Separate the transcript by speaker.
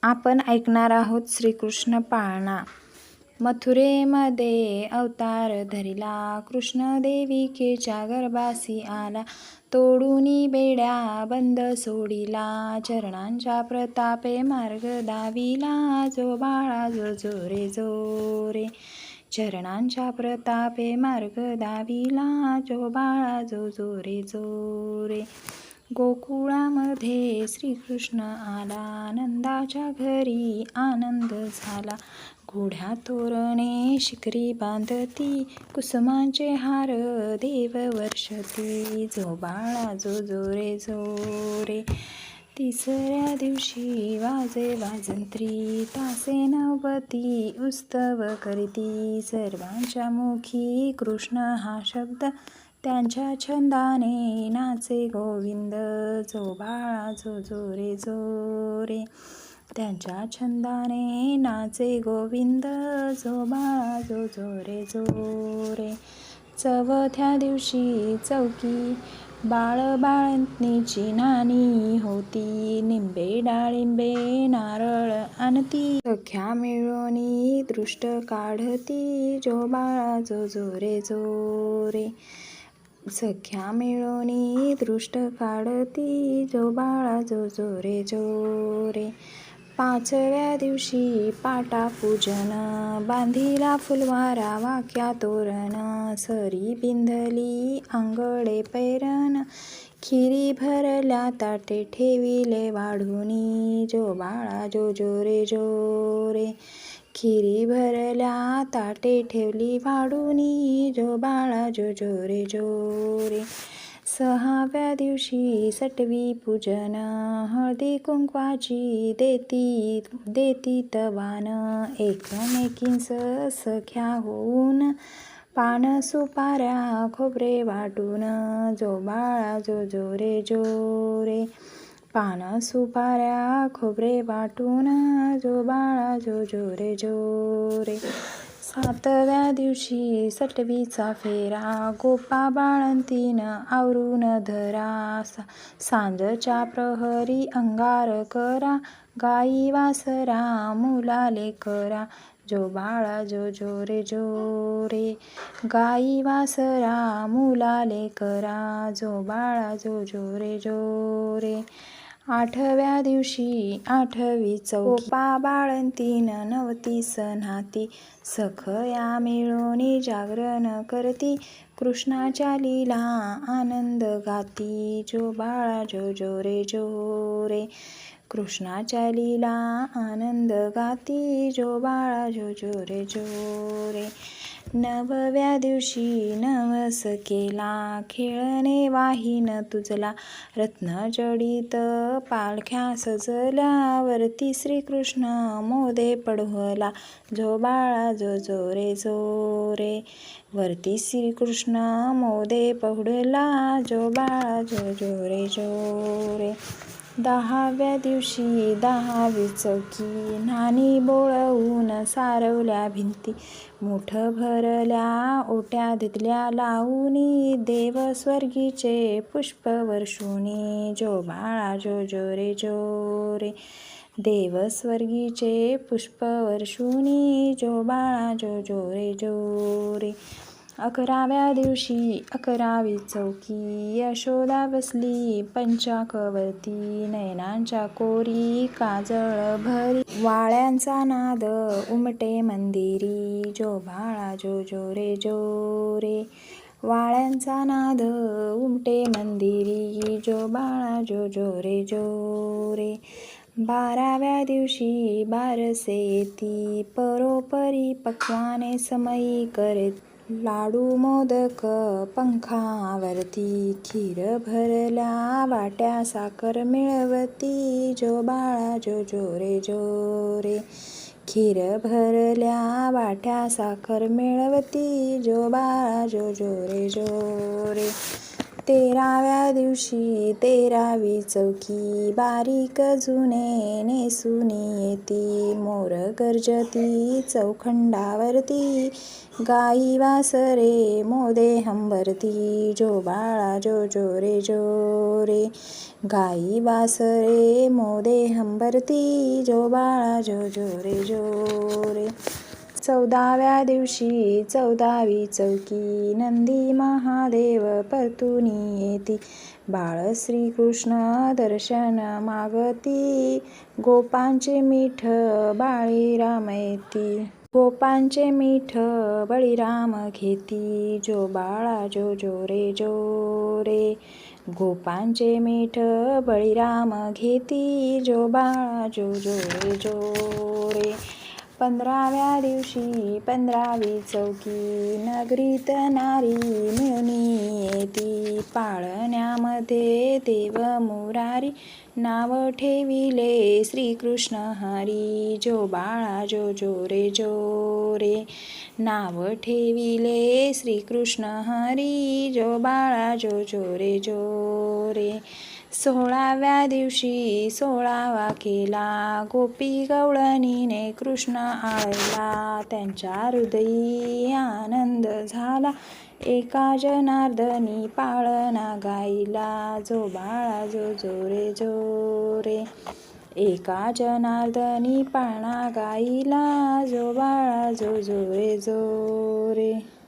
Speaker 1: आपण ऐकणार आहोत श्रीकृष्ण पाळणा. मथुरेमध्ये अवतार धरिला, कृष्ण देविकेच्या गर्भासी आला. तोडूनी बेड्या बंद सोडिला, चरणांच्या प्रतापे मार्ग दाविला. जो बाळा जो जोरे जोरे, चरणांच्या प्रतापे मार्ग दाविला. जो बाळा जो जोरे जोरे. गोकुळामध्ये श्रीकृष्ण आला, नंदाच्या घरी आनंद झाला. घोड्या तोरणे शिखरी बांधती, कुसुमांचे हार देव वर्षती. जो बाळा जो जोरे जोरे. तिसऱ्या दिवशी वाजे वाजंत्री, तासे नवती उत्सव करीती. सर्वांच्या मुखी कृष्ण हा शब्द, त्यांच्या छंदाने नाचे गोविंद. जो बाळा जो जोरे जोरे, त्यांच्या छंदाने नाचे गोविंद. जो बाळा जो जोरे जोरे. चौथ्या दिवशी चौकी, बाळ बाळंतीची नानी होती. निंबे डाळिंबे नारळ आणती, सख्या मिळूनी दृष्ट काढती. जो बाळा जो जोरे जोरे. सख्या मिळूनी दृष्ट काढती. जो बाळा जो जोरे जोरे. पाचव्या दिवशी पाटा पूजन, बांधिला फुलवारा वाक्या तोरण. सरी बिंधली आंगळे पैरण, खिरी भरल्या ताटे ठेविले वाढुनी. जो बाळा जो जोरे जोरे. खिरी भरल्या ताटे ठेवली वाढुनी. जो बाळा जो जोरे जोरे. सहाव्या दिवशी सटवी पूजन, हळदी कुंकवाची देती तवान. एकमेकींस सख्या होऊन, पान सुपाऱ्या खोबरे वाटून. जो बाळा जो जोरे जोरे. पान सुपाऱ्या खोबरे वाटून. जो बाळा जो जोरे जोरे. सातव्या दिवशी सटवीचा फेरा, गोपा बाळंतीन आवरून धरा. सांजच्या प्रहरी अंगार करा, गाई वासरा मुलाले करा. जो बाळा जो जोरे जोरे. गाई वासरा मुलाले करा. जो बाळा जो जोरे जोरे. आठव्या दिवशी आठवी चौकी, गोपा बाळंतीन नवती सणाती. सखया मिळूनी जागरण करती, कृष्णाच्या लीला आनंद गाती. जो बाळा जो जोरे जोरे. कृष्णाच्या लीला आनंद गाती. जो बाळा जो जोरे जोरे. नवव्या दिवशी नवस केला, खेळणे वाहीन तुझला. रत्नजडित पालख्या सजल्या, वरती श्रीकृष्ण मोदे पडवला. जो बाळा जो जोरे जोरे. वरती श्रीकृष्ण मोदे पडवला. जो बाळा जो जोरे जोरे. दहाव्या दिवशी दहावी चौकी, नानी बोळवून सारवल्या भिंती. मुठ भरल्या ओट्या दिल्या लावूनी, देव स्वर्गीचे पुष्प वर्षुनी. जो बाळा जो जोरे जोरे. देव स्वर्गीचे पुष्प वर्षुनी. जो बाळा जो जोरे जोरे. अकराव्या दिवशी अकरावी चौकी, यशोदा बसली पंचाकवरती. नयनांच्या कोरी काजळ भरी, वाळ्यांचा नाद उमटे मंदिरी. जो बाळा जो जोरे जोरे. वाळ्यांचा नाद उमटे मंदिरी. जो बाळा जो जोरे जोरे. बाराव्या दिवशी बारसे येती, परोपरी पक्वाने समयी करती. लाडू मोदक पंखावरती, खीर भरल्या वाट्या साखर मिळवती. जो बाळा जो जोरे जोरे. खीर भरल्या वाट्या साखर मिळवती. जो बाळा जो जोरे जोरे. 13व्या दिवशी 13वी चौकी, बारीक जुने नेसूनी येती. मोर गर्जती चौखंडावरती, गाई वासरे मोदे हंबरती. जो बाळा जो जो रे जो रे, गाई वासरे मोदे हंबरती. जो बाळा जो जो रे जो रे. 14व्या दिवशी 14वी चौकी, नंदी महादेव परतुनी येती. बाळ श्रीकृष्ण दर्शन मागती, गोपांचे मीठ बळीराम येती. गोपांचे मीठ बळीराम घेती. जो बाळा जो जो रे जो रे, गोपांचे मीठ बळीराम घेती. जो बाळा जो जो रे जो रे. 15व्या दिवशी 15वी चौकी, नगरीत नारी मिळूनी येती. पाळण्यामध्ये देव मुरारी, नाव ठेविले श्रीकृष्ण हरी. जो बाळा जो जो रे जो रे, नाव ठेविले श्रीकृष्ण हरी. जो बाळा जो जो रे जो रे. 16व्या दिवशी 16वा केला, गोपी गवळणीने कृष्ण आळला. त्यांच्या हृदयी आनंद झाला, एका जनार्दनी पाळणा गायला. जो बाळा जो जो रे जो रे, एका जनार्दनी पाळणा गायला. जो बाळा जो जो रे जो रे.